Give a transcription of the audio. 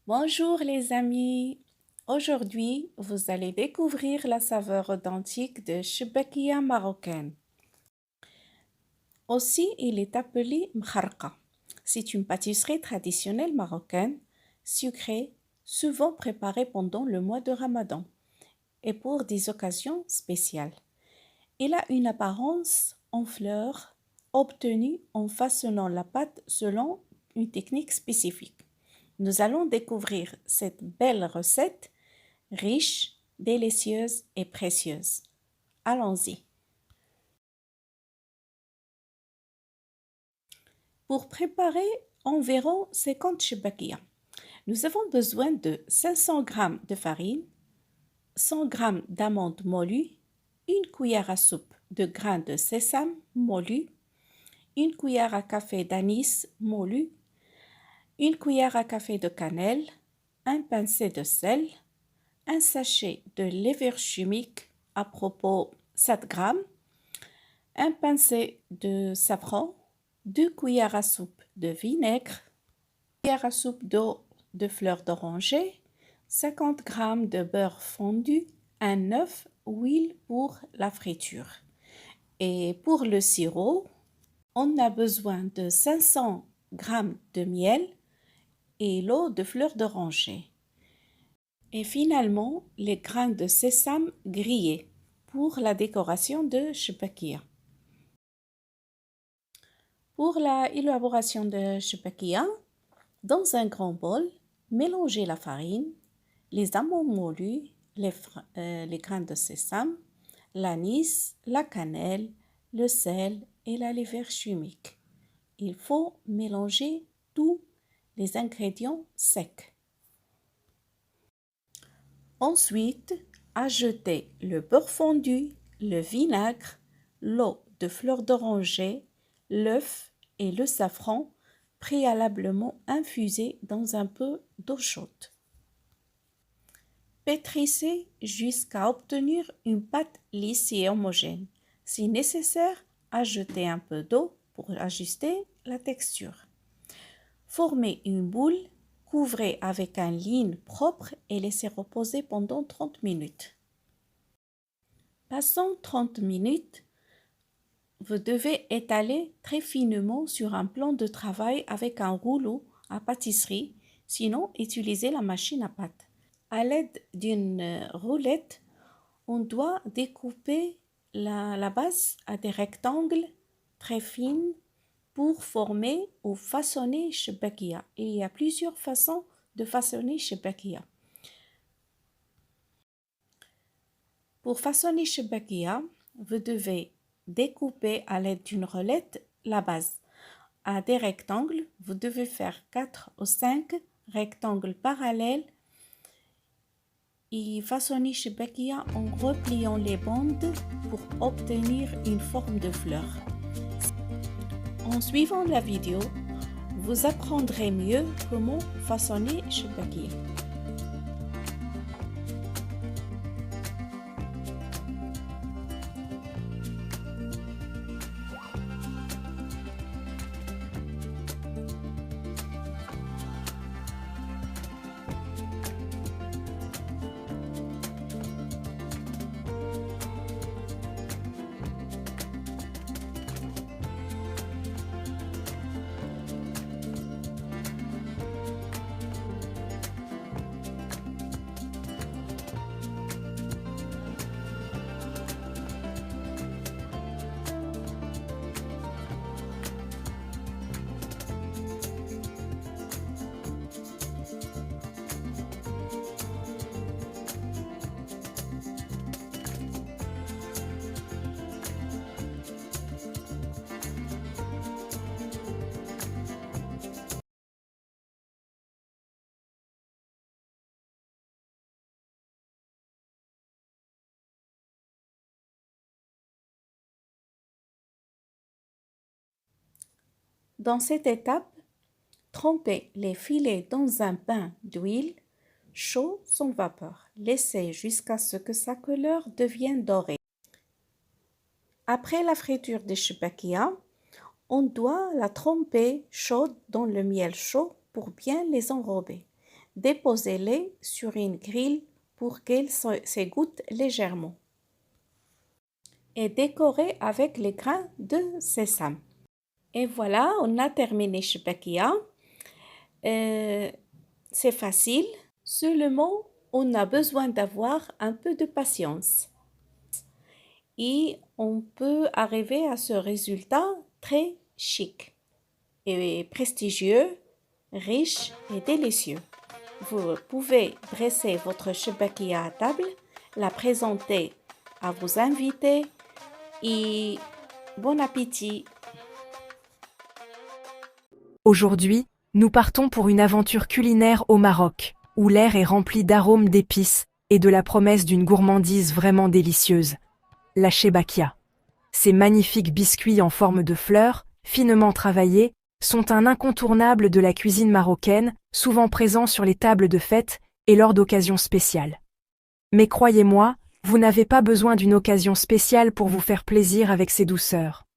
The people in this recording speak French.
Bonjour les amis, aujourd'hui vous allez découvrir la saveur authentique de Chebakia marocaine. Aussi, il est appelé mkharqa. C'est une pâtisserie traditionnelle marocaine, sucrée, souvent préparée pendant le mois de Ramadan et pour des occasions spéciales. Il a une apparence en fleurs obtenue en façonnant la pâte selon une technique spécifique. Nous allons découvrir cette belle recette riche, délicieuse et précieuse. Allons-y. Pour préparer environ 50 chebakia, nous avons besoin de 500 g de farine, 100 g d'amandes molues, une cuillère à soupe de grains de sésame molus, une cuillère à café d'anis molu, une cuillère à café de cannelle, un pincé de sel, un sachet de levure chimique à propos 7 g, un pincé de safran, 2 cuillères à soupe de vinaigre, 1 cuillère à soupe d'eau de fleur d'oranger, 50 g de beurre fondu, un œuf, huile pour la friture. Et pour le sirop, on a besoin de 500 g de miel et l'eau de fleur d'oranger. Et finalement, les grains de sésame grillés pour la décoration de chebakia. Pour l'élaboration de chebakia, dans un grand bol, mélangez la farine, les amandes molues, les grains de sésame, l'anis, la cannelle, le sel et la levure chimique. Il faut mélanger tous les ingrédients secs. Ensuite, ajoutez le beurre fondu, le vinaigre, l'eau de fleur d'oranger, l'œuf et le safran préalablement infusés dans un peu d'eau chaude. Pétrissez jusqu'à obtenir une pâte lisse et homogène. Si nécessaire, ajoutez un peu d'eau pour ajuster la texture. Formez une boule, couvrez avec un ligne propre et laissez reposer pendant 30 minutes. Passant 30 minutes, vous devez étaler très finement sur un plan de travail avec un rouleau à pâtisserie, sinon utilisez la machine à pâte. À l'aide d'une roulette, on doit découper la base à des rectangles très fins pour former ou façonner chebakia. Il y a plusieurs façons de façonner chebakia. Pour façonner chebakia, vous devez découper à l'aide d'une roulette la base. À des rectangles, vous devez faire 4 ou 5 rectangles parallèles et façonner chebakia en repliant les bandes pour obtenir une forme de fleur. En suivant la vidéo, vous apprendrez mieux comment façonner chebakia. Dans cette étape, trempez les filets dans un bain d'huile chaud sans vapeur. Laissez jusqu'à ce que sa couleur devienne dorée. Après la friture des chebakia, on doit la tremper chaude dans le miel chaud pour bien les enrober. déposez-les sur une grille pour qu'elles s'égouttent légèrement et décorez avec les grains de sésame. Et voilà, on a terminé Chbakia. C'est facile, seulement on a besoin d'avoir un peu de patience. Et on peut arriver à ce résultat très chic et prestigieux, riche et délicieux. Vous pouvez dresser votre chbakia à table, la présenter à vos invités et bon appétit! Aujourd'hui, nous partons pour une aventure culinaire au Maroc, où l'air est rempli d'arômes d'épices et de la promesse d'une gourmandise vraiment délicieuse. La chebbakia. Ces magnifiques biscuits en forme de fleurs, finement travaillés, sont un incontournable de la cuisine marocaine, souvent présents sur les tables de fête et lors d'occasions spéciales. Mais croyez-moi, vous n'avez pas besoin d'une occasion spéciale pour vous faire plaisir avec ces douceurs.